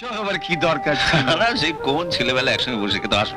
আবার কি দরকার ছিল? না, সেই কোন ছেলেবেলা একসঙ্গে বসে খেতে আসো।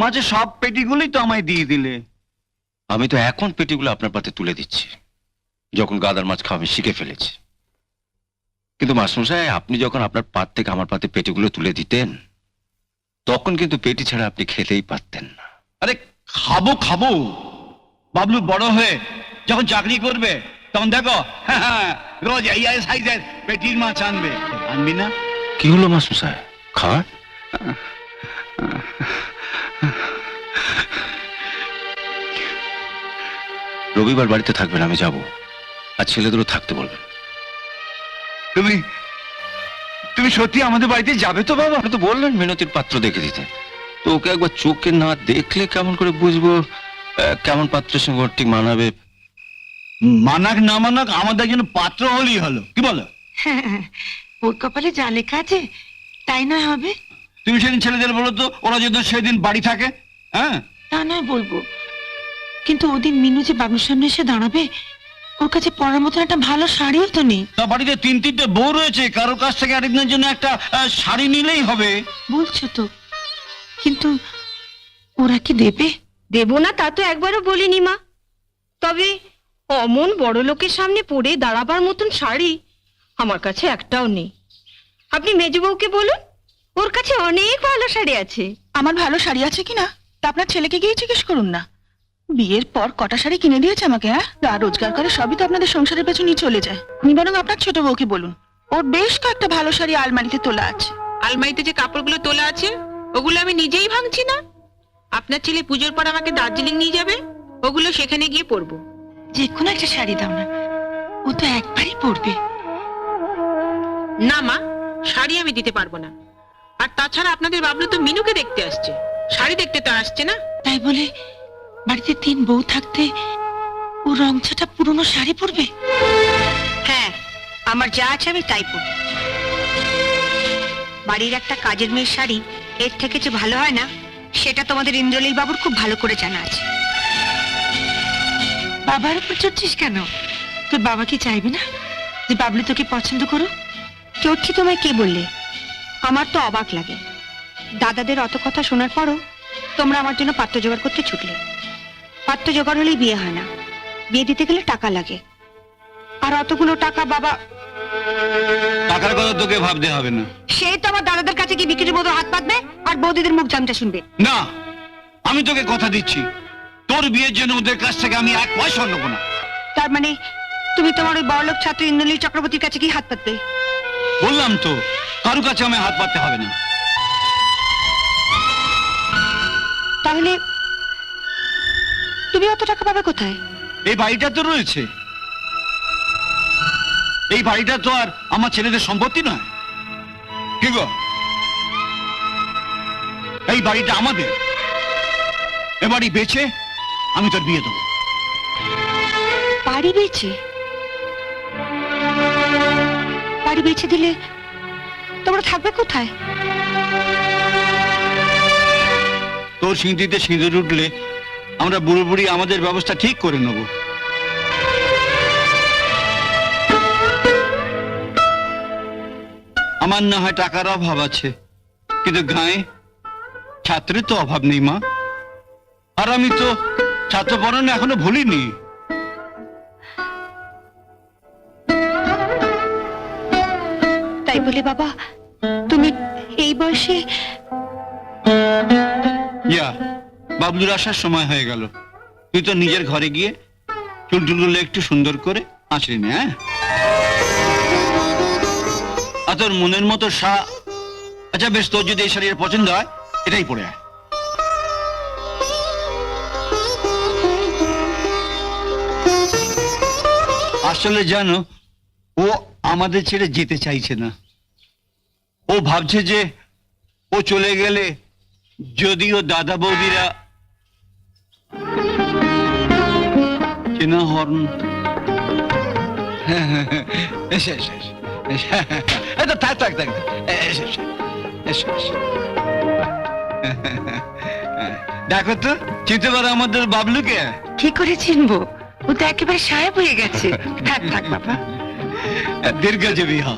মাঝে সব পেটিগুলি তো আমায় দিয়ে দিলে। আমি তো এখন পেটিগুলো আপনার পাতে তুলে দিচ্ছি, যখন গাদার মাছ খাওয়া আমি শিখে ফেলেছি। কিন্তু মাস্টারমশাই, আপনি যখন আপনার পাত থেকে আমার পাতে পেটিগুলো তুলে দিতেন, তখন কিন্তু পেটি ছাড়া আপনি খেতেই পারতেন না। আরে খাবো খাবো, বাবলু বড় হয়ে যখন চাকরি করবে তখন দেখো রোজ এই সাইজের পেটির মাছ আনবে। আনবি না? কি হলো মাস্টারমশাই, খাওয়া? রবিবার বাড়িতে থাকবেন, আমি যাব, আর ছেলেদেরও থাকতে বলবেন। তুমি তুমি সত্যি আমাদের বাড়িতে যাবে তো বাবা? আপনি তো বললেন মিনতির পাত্র দেখে দিতে, তো ওকে একবার চোখে না দেখলে কেমন করে বুঝবো কেমন পাত্রের সঙ্গে ওর ঠিক মানাবে? মানাক না মানাক আমাদের জন্য পাত্র হলেই হলো, কি বলো? ওর কপালে যা লেখা আছে তাই নয় হবে। তুমি সেদিন ছেলেদের বলো তো, ওরা যদি সেদিন বাড়ি থাকে। হ্যাঁ, তা নয় বলবো, কিন্তু ওদিন মিনু যে বাবুর সামনে এসে দাঁড়াবে, ওর কাছে পরার মতন একটা ভালো শাড়িও তো নেই। তা বাড়িতে তিনটে বউ রয়েছে, কারোর কাছ থেকে আরেকজনের জন্য একটা শাড়ি নিলেই হবে। বলছো তো, কিন্তু ওরা কি দেবে? দেব না তা তো একবারও বলিনি মা, তবে অমন বড় লোকের সামনে পরে দাঁড়াবার মতন শাড়ি আমার কাছে একটাও নেই। আপনি মেজবউকে বলুন, ওর কাছে অনেক ভালো শাড়ি আছে। আমার ভালো শাড়ি আছে কিনা তা আপনার ছেলেকে গিয়ে জিজ্ঞেস করুন না। বিয়ের পর কটা শাড়ি কিনে দিয়েছে আমাকে। হ্যাঁ, যা রোজগার করে সবই তো আপনাদের সংসারের পেছনে চলে যায়। আপনি বরং আপনার ছোট বউকে বলুন, ওর বেশ কয়েকটা ভালো শাড়ি আলমারিতে তোলা আছে। আলমারিতে যে কাপড়গুলো তোলা আছে ওগুলো আমি নিজেই ভাঙছি না। আপনার ছেলে পুজোর পর আমাকে দার্জিলিং নিয়ে যাবে, ওগুলো সেখানে গিয়ে পরবো। যে কোনো একটা শাড়ি দাও না, ও তো একবারই পরবে। না মা, শাড়ি আমি দিতে পারবো না। আর তাছাড়া আপনাদের বাবলু তো মিনুকে দেখতে আসছে, শাড়ি দেখতে তো আসছে না। তাই বলে বাড়িতে 3 বউ থাকতে ও রংছাটা পুরনো শাড়ি পরবে? হ্যাঁ, আমার যা আছে আমি তাই পরব। বাড়ির একটা কাজের মেয়ের শাড়ি এর থেকে যে ভালো হয় না, সেটা তোমাদের ইন্দ্রলীল বাবুর খুব ভালো করে জানা আছে। বাবার উপর চড়ছিস কেন? তোর বাবা কি চাইবে না যে বাবলু তোকে পছন্দ করুক? চড়ছি তোমায় কে বললে? আমার তো অবাক লাগে, দাদাদের অত কথা শোনার পরও তোমরা আমার জন্য পাত্র জোগাড় করতে ছুটলে। পাত্র জোগাড় হলেই বিয়ে হয় না, বিয়ে দিতে গেলে টাকা লাগে। আর অতগুলো টাকা বাবা... টাকার কথা তোকে ভাবতে হবে না। সেই তো আমার দাদাদের কাছে গিয়ে বিক্রির মতো হাত পাতবে আর বৌদিদের মুখ জামটা শুনবে। না, আমি তোকে কথা দিচ্ছি, তোর বিয়ের জন্য ওদের কাছ থেকে আমি 1 পয়সা নেব না। তার মানে তুমি তোমার ওই বড়লোক ছাত্র ইন্দ্রনীল চক্রবর্তীর কাছে কি হাত পাতবে? বললাম তো, কারো কাছে আমি হাত পাততে হবে না। তাহলে তুমি অত টাকা পাবে কোথায়? এই বাড়িটা তো রয়েছে, এই বাড়িটা তো আর আমার ছেলেদের সম্পত্তি নয়, কি গো? এই বাড়িটা আমাদের। এ বাড়ি বেচে আমি তোর বিয়ে দেবো। বাড়ি বেচে? বাড়ি বেচে দিলে তোমরা থাকবে কোথায়? তোর সিঁথিতে সিঁদুর উঠলে আমরা বুড়ো বুড়ি আমাদের ব্যবস্থা ঠিক করে নেব। আমার না হয় টাকার অভাব আছে, কিন্তু গায়ে ছাত্রের তো অভাব নেই মা। আর আমি তো ছাত্র পড়ানো এখনো ভুলিনি। তাই বলে বাবা তুমি এই বয়সে... ইয়া, বাবলুর আসার সময় হয়ে গেল, তুই তো নিজের ঘরে গিয়ে চুলটুলগুলো একটু সুন্দর করে আঁচড়ে নে। হ্যাঁ, আর তোর মনের মতো আচ্ছা বেশ, তোর যদি এই শাড়ির পছন্দ হয় এটাই পরে আয়। আসলে জানো, ও আমাদের ছেড়ে যেতে চাইছে না। ও ভাবছে যে ও চলে গেলে যদিও দাদা বৌদিরা চেনা হর্ন... থাক থাক থাক, দেখো তো চিনতে পারো আমাদের বাবলুকে? কি করে চিনবো? ও তো একেবারে সাহেব হয়ে গেছে। থাক থাক বাবা। দীর্ঘজীবী হ।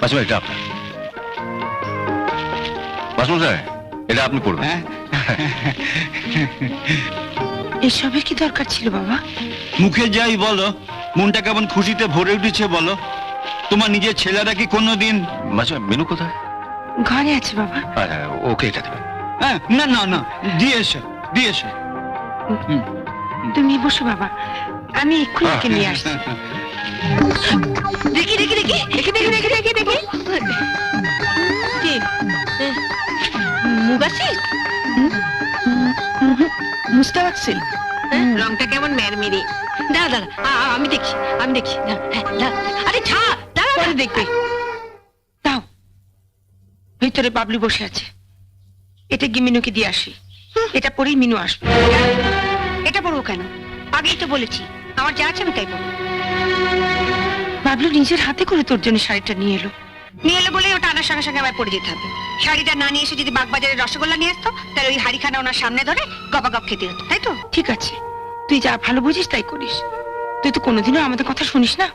মাসুম এটা আপনার। মাসুম সাহেব এটা আপনি পড়বেন। হ্যাঁ এসবের কি দরকার ছিল বাবা? মুখে যাই বলো, মনটা কেমন খুশিতে ভরে উঠেছে বলো। তোমার নিজের ছেলেরা কি কোনোদিন? মাসুম মেনু কোথায়? ঘরে আছে বাবা। আচ্ছা, ওকে এটা দেবেন। হ্যাঁ, না না না, দিয়ে এসো দিয়ে এসো। তুমি বসো বাবা, আমি এক্ষুনি ওকে নিয়ে আসছি। দেখি দেখি দেখি দেখি দেখি দেখি দেখি দেখি কি মুগাসিল? মুস্তাক সিল। রংটা কেমন মেরমেরে। দাঁড়া দাঁড়া, আমি দেখি আমি দেখি। আরে ছাড়, দাঁড়া পরে দেখবে। দাও। ভিতরে বাবলু বসে আছে, এটা গিয়ে মিনুকে দিয়ে আসি। এটা পরেই মিনু আসবে। এটা পড়বো কেন? আগেই তো বলেছি আমার যা আছে আমি তাই পড়বো। বাবলু নিজের হাতে করে তোর জন্য শাড়িটা নিয়ে এলো। নিয়ে এলো বলে ওটা আনার সঙ্গে সঙ্গে আমার পড়ে যেতে হবে। শাড়িটা না নিয়ে এসে যদি বাগবাজারের রসগোল্লা নিয়ে আসতো, তাহলে ওই হাড়িখানা ওনার সামনে ধরে গপাগপ খেতে হতো, তাই তো? ঠিক আছে, তুই যা ভালো বুঝিস তাই করিস। তুই তো কোনোদিনও আমাদের কথা শুনিস না,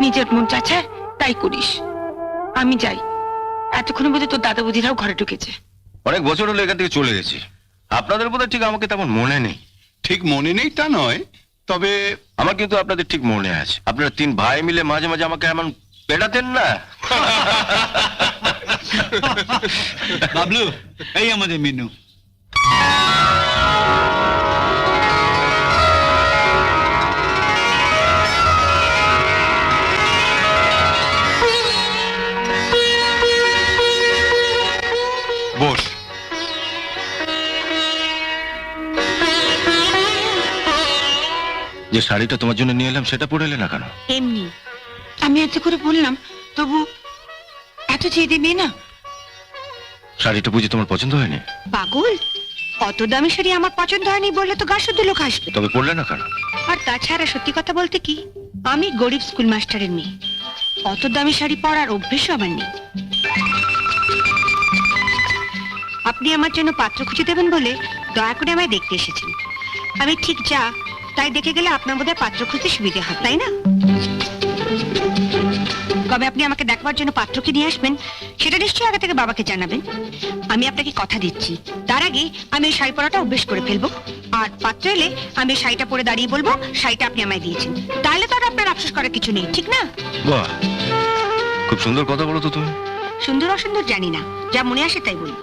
নিজের মন চাচায় তাই করিস। আমি যাই, এতক্ষণে বোধহয় তোর দাদা বৌদিরাও ঘরে ঢুকেছে। অনেক বছর হলো এখান থেকে চলে গেছি। আপনাদের বোধহয় ঠিক আমাকে তেমন মনে নেই। ঠিক মনে নেই তা নয়, তবে আমার কিন্তু আপনাদের ঠিক মনে আছে। আপনারা তিন ভাই মিলে মাঝে মাঝে আমাকে এমন পেটাতেন না? বাবলু, এই আমাদের মিনু। বস। যে শাড়িটা তোমার জন্য নিয়ে এলাম সেটা পরে এলে না কেন? এমনি। আমি এত করে বললাম, তবু এত চেয়ে দেবে না। শাড়িটা বুঝি তোমার পছন্দ হয়নি? পাগল, অত দামি শাড়ি আমার পছন্দ হয়নি বললে তো গা শুদ্ধ লোক আসবে। তবে পরলে না কেন? আর তাছাড়া সত্যি কথা বলতে কি, আমি গরিব স্কুল মাস্টারের মেয়ে, অত দামি শাড়ি পরার অভ্যেসও আমার নেই। আপনি আমার জন্য পাত্র খুঁজে দেবেন বলে দয়া করে আমায় দেখতে এসেছেন। আমি ঠিক যা তাই দেখে গেলে আপনার বোধহয় পাত্র খুঁজতে সুবিধা হয়, তাই না? কবে আপনি আমাকে দেখবার জন্য পাত্রকে নিয়ে আসবেন সেটা নিশ্চয়ই আগে থেকে বাবাকে জানাবেন। আমি আপনাকে কথা দিচ্ছি, তার আগে আমি এই শাড়ি পরাটা অভ্যেস করে ফেলবো। আর পাত্র এলে আমি এই শাড়িটা পরে দাঁড়িয়ে বলবো শাড়িটা আপনি আমায় দিয়েছেন। তাহলে তো আর আপনার আফসোস করার কিছু নেই, ঠিক না? বাহ, খুব সুন্দর কথা বলো তো তুমি। সুন্দর অসুন্দর জানি না, যা মনে আসে তাই বলি।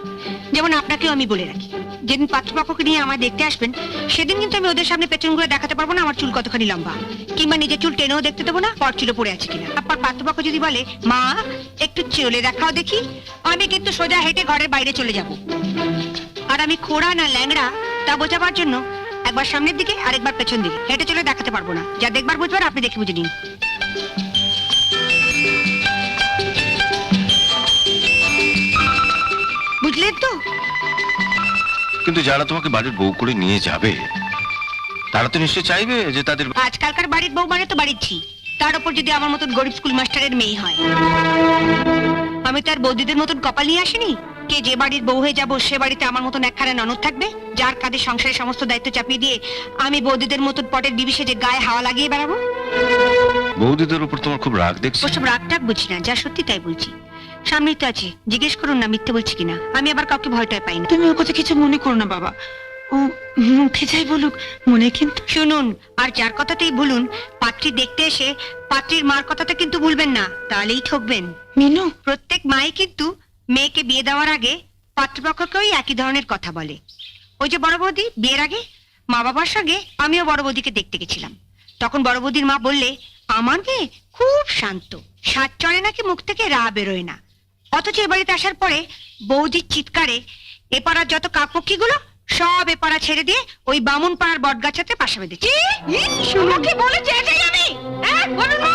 যেমন আপনাকেও আমি বলে রাখি, যেদিন পাত্রপক্ষকে নিয়ে আমায় দেখতে আসবেন সেদিন কিন্তু আমি ওদের সামনে পেছন ঘুরে দেখাতে পারবো না আমার চুল কতখানি লম্বা, কিংবা নিজের চুল টেনেও দেখতে দেবো না পর চুলে পড়ে আছে কিনা। আপনার পাত্রপক্ষ যদি বলে মা একটু চলে দেখাও দেখি, আমি কিন্তু সোজা হেঁটে ঘরের বাইরে চলে যাব। আর আমি খোড়া না ল্যাংড়া তা বোঝাবার জন্য একবার সামনের দিকে আর একবার পেছন দিকে হেঁটে চলে দেখাতে পারবো না। যা দেখবার বুঝবার আপনি দেখে বুঝে নিন। বুঝলেন তো? কিন্তু যারা তোমাকে বাড়ির বউ করে নিয়ে যাবে তারা তো নিশ্চয়ই চাইবে যে তাদের আজকালকার বাড়ির বউ মানে তো বাড়ির ঝি, তার উপর যদি আমার মতন গরিব স্কুল মাস্টারের মেয়ে হয়। আমি তার বৌদিদের মতন কপাল নিয়ে আসিনি কে যে বাড়ির বউ হয়ে যাব সে বাড়িতে আমার মতন একখানা ননদ থাকবে যার কাঁধে সংসারের সমস্ত দায়িত্ব চাপিয়ে দিয়ে আমি বৌদিদের মতন পটের বিবিসে যে গায়ে হাওয়া লাগিয়ে বেড়াবো। বৌদিদের উপর তোমার খুব রাগ দেখছি। ওসব রাগ টাগ বুঝি না, যা সত্যি তাই বলছি। সামনেই তো আছে, জিজ্ঞেস করুন না মিথ্যে বলছি কিনা। আমি আবার কাউকে ভয়টাই পাই না। তুমি ওর কথা কিছু মনে করো না বাবা, ও মুখে যাই বলুক, মনে কিন্তু। শুনুন, আর যার কথাতেই বলুন, পাত্রী দেখতে এসে পাত্রীর মার কথাটা কিন্তু ভুলবেন না, তাহলেই ঠকবেন। মিনু, প্রত্যেক মাই কিন্তু মেয়েকে বিয়ে দেওয়ার আগে পাত্রপক্ষকেই একই ধরনের কথা বলে। ওই যে বড় বৌদি বিয়ের আগে মা বাবার সঙ্গে আমিও বড় বৌদিকে দেখতে গেছিলাম, তখন বড় বৌদির মা বললে আমার মেয়ে খুব শান্ত, সাত চড়ে নাকি মুখ থেকে রা বেরোয় না। অথচ এ বাড়িতে আসার পরে বৌদির চিৎকারে এ পাড়ার যত কাকপক্ষীগুলো সব এ পাড়া ছেড়ে দিয়ে ওই বামুন পাড়ার বটগাছাতে পাশা বেঁধেছে। কি বলেছে এটাই আমি? বলুন মা,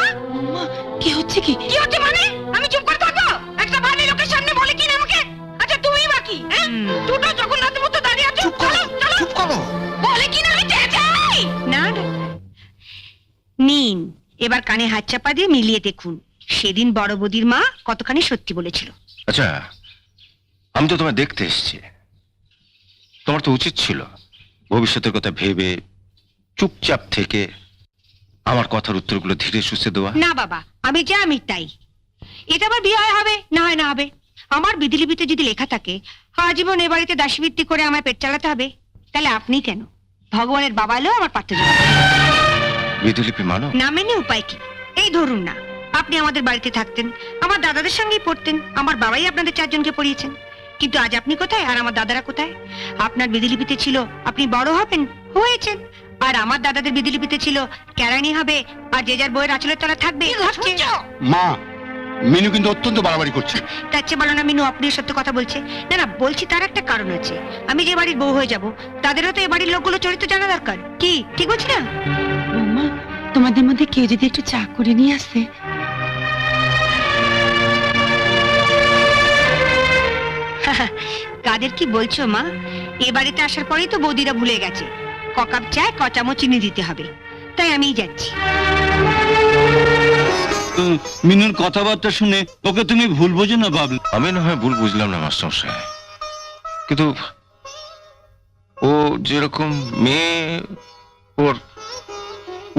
মা, কি হচ্ছে কি? কি হচ্ছে মানে? আমি চুপ করে থাকবো? একটা ভালো লোকের সামনে বলে কিনা আমাকে? আচ্ছা তুমি বাকি, হ্যাঁ? দুটো জগন্নাথের মতো দাঁড়িয়ে আছো। চুপ করো, চুপ করো। বলে কিনা আমি চেঁচাই। না না, কানে হাত চাপা দিয়ে মিলিয়ে দেখুন সেদিন বড় বৌদির মা কতখানি সত্যি বলেছিল। আচ্ছা, আমি তো তোমায় দেখতে এসেছি। তোমার তো উচিত ছিল ভবিষ্যতের কথা ভেবে চুপচাপ থেকে আমার কথার উত্তরগুলো ধীরে সুস্থে দেওয়া। না বাবা, আমি যা আমি তাই। এটা আবার বিয়ে হয় হবে না হয় না হবে। আমার বিধিলিপিতে যদি লেখা থাকে আজীবন এ বাড়িতে দাসীবৃত্তি করে আমায় পেট চালাতে হবে, তাহলে আপনি কেন? ভগবানের বাবা এলেও আমার পাত্র জোগাড়। বিধিলিপি মানো? না মেনে উপায় কি? এই ধরুন না, আপনি আমাদের বাড়িতে থাকতেন, আমার দাদাদের সঙ্গেই পড়তেন, আমার বাবাই আপনাদের 4 জনকে পড়িয়েছেন। কিন্তু আজ আপনি কোথায় আর আমার দাদারা কোথায়? আপনার বিধিলিপিতে ছিল আপনি বড় হবেন, হয়েছেন। আর আমার দাদাদের বিধিলিপিতে ছিল কেরানি হবে আর যে যার বইয়ের আঁচলের তলা থাকবে। মা, মিনু কিন্তু অত্যন্ত বাড়াবাড়ি করছে। তার চেয়ে বলো না মিনু আপনি সত্য কথা বলছে। না না, বলছি তার একটা কারণ আছে। আমি যে বাড়ির বউ হয়ে যাব, তাদেরও তো এ বাড়ির লোকগুলো চরিত্র জানা দরকার। কি ঠিক বলছি না? বৌমা, তোমাদের মধ্যে কেউ যদি একটু চা করে নিয়ে আসে। কাদের কি বলছো মা? এ বাড়িতে আসার পরেই তো বৌদিরা ভুলে গেছে ককাপ চায় কচামো চিনি দিতে হবে। তাই আমিই যাচ্ছি। মিনুর কথাবার্তা শুনে ওকে তুমি ভুল বোঝো না বাবলু। আমি না হয় ভুল বুঝলাম না মাস্টারমশাই, কিন্তু ও যেরকম মেয়ে, ওর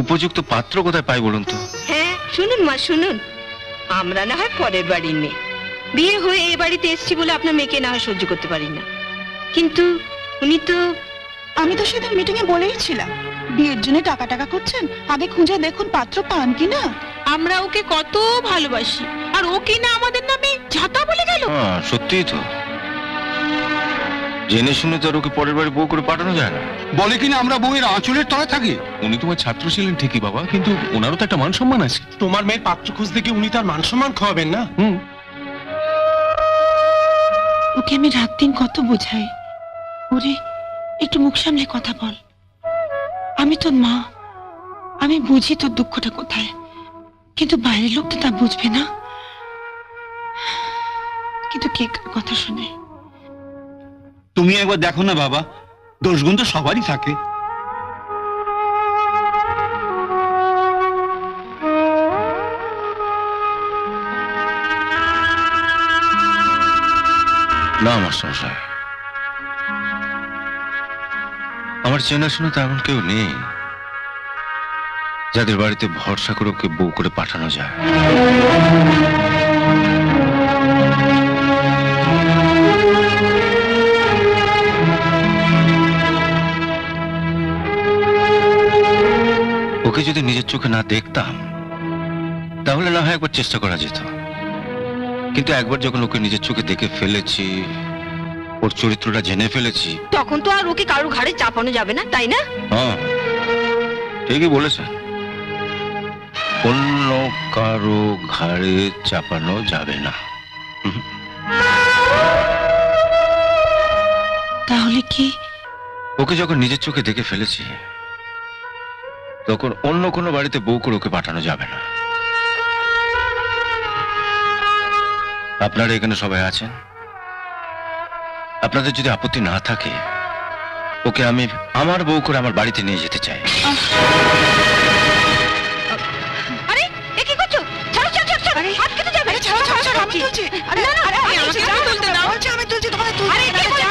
উপযুক্ত পাত্র কোথায় পাই বলুন তো? হ্যাঁ শুনুন মা শুনুন, আমরা না হয় পরের বাড়ির মেয়ে, বিয়ে হয়ে এ বাড়িতে এসছি বলে আপনার মেয়েকে না হয় সহ্য করতে পারি না, কিন্তু উনি তো। আমি তো সেদিন মিটিং এ বলেই ছিলাম, বিয়ের জন্য টাকা টাকা করছেন, আগে খুঁজে দেখুন পাত্র পান কিনা। আমরা ওকে কত ভালোবাসি, আর ও কি না আমাদের নামে ঝাঁটা বলে গেল। হ্যাঁ সত্যিই তো, জেনে শুনে তো আর ওকে পরের বাড়ি বউ করে পাঠানো যায় না। বলে কিনা আমরা বউয়ের আঁচলের তলায় থাকি। উনি তোমার ছাত্র ছিলেন ঠিকই বাবা, কিন্তু ওনারও তো একটা মান সম্মান আছে। তোমার মেয়ের পাত্র খুঁজতে গিয়ে উনি তার মান সম্মান খাওয়াবেন না? ওকে আমি রাত দিন কত বোঝাই, ওরে একটু মুখ সামলে কথা বল, আমি তোর মা, আমি বুঝি তোর দুঃখটা কোথায়, কিন্তু বাইরের লোক তো তা বুঝবে না। কিন্তু কে কার কথা শুনে? তুমি একবার দেখো না বাবা, দোষগুণ তো সবারই থাকে। না মাস্টারমশাই, আমার চেনাশোনা তেমন কেউ নেই যাদের বাড়িতে ভরসা করে ওকে বউ করে পাঠানো যায়। ওকে যদি নিজের চোখে না দেখতাম তাহলে না হয় একবার চেষ্টা করা যেত, কিন্তু একবার যখন ওকে নিজের চোখে দেখে ফেলেছি, ওর চরিত্রটা জেনে ফেলেছি, তখন তো আর ওকে কারোর ঘাড়ে চাপানো যাবে না, তাই না? হ্যাঁ ঠিকই বলেছেন, অন্য কারো ঘাড়ে চাপানো যাবে না। তাহলে কি ওকে যখন নিজের চোখে দেখে ফেলেছি, তখন অন্য কোনো বাড়িতে বউ করে ওকে পাঠানো যাবে না। আপনারা এখানে সবাই আছেন, আপনাদের যদি আপত্তি না থাকে ওকে আমি আমার বউ করে আমার বাড়িতে নিয়ে যেতে চাই। আরে এ কি করছো? ছাড়ো ছাড়ো ছাড়ো ছাড়ো, হাত কেটে যাবে। আরে ছাড়ো ছাড়ো ছাড়ো, আমি তুলছি। আরে না, না, আরে আমি আমাকে তুলছি, আমি তুলতে দাও। বলছি আমি তুলছি, তোমাকে তুলছি। আরে কে বলছে?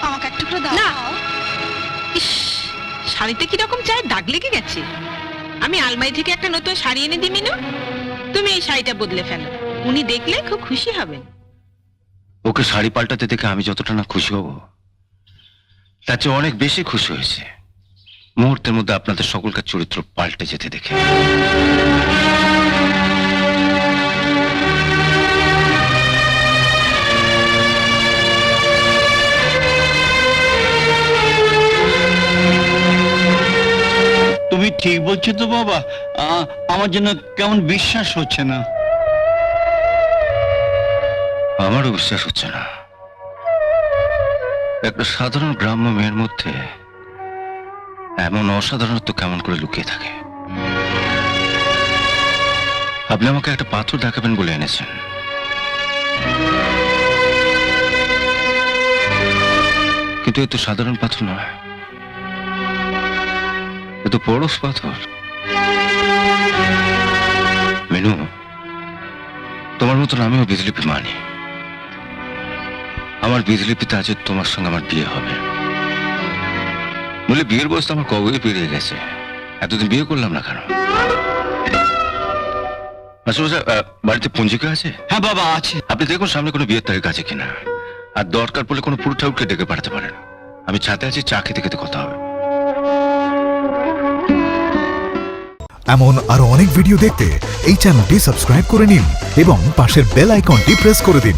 আমাকে এক টুকরো দাও। না। ইস, শাড়িতে কিরকম চায়ের দাগ লেগে গেছে। আমি আলমারি থেকে একটা নতুন শাড়ি এনে দিই মিনু, তুমি এই শাড়িটা বদলে ফেলো, উনি দেখলে খুব খুশি হবেন। ওকে শাড়ি পাল্টাতে দেখে আমি যতটা না খুশি হব, তার চেয়ে অনেক বেশি খুশি হয়েছে মুহূর্তের মধ্যে আপনাদের সকলকার চরিত্র পাল্টে যেতে দেখে। তুমি ঠিক বলছো তো বাবা, আমার জন্য কেমন বিশ্বাস হচ্ছে না। আমারও বিশ্বাস হচ্ছে না, একটা সাধারণ গ্রাম্য মেয়ের মধ্যে এমন অসাধারণত্ব কেমন করে লুকিয়ে থাকে। আপনি আমাকে একটা পাথর দেখাবেন বলে এনেছেন, কিন্তু এ তো সাধারণ পাথর নয়, এ তো পরশ পাথর। মেনু, তোমার মতন আমিও বিধলিপি মানি। আমার বিধলিপিতে আছে তোমার সঙ্গে আমার বিয়ে হবে। বলে বিয়ের বয়স তো আমার কবে পেরিয়ে গেছে, এতদিন বিয়ে করলাম না কেন? আচ্ছা, বাড়িতে পঞ্জিকা আছে? হ্যাঁ বাবা আছে। আপনি দেখুন সামনে কোনো বিয়ের তারিখ আছে কিনা, আর দরকার পড়লে কোনো পুরো ঠাকুরকে ডেকে পাঠাতে পারেন। আমি ছাতে আছি, চা খেতে খেতে কথা হবে। এমন আরো অনেক ভিডিও দেখতে এই চ্যানেলটি সাবস্ক্রাইব করে নিন এবং পাশের বেল আইকনটি প্রেস করে দিন।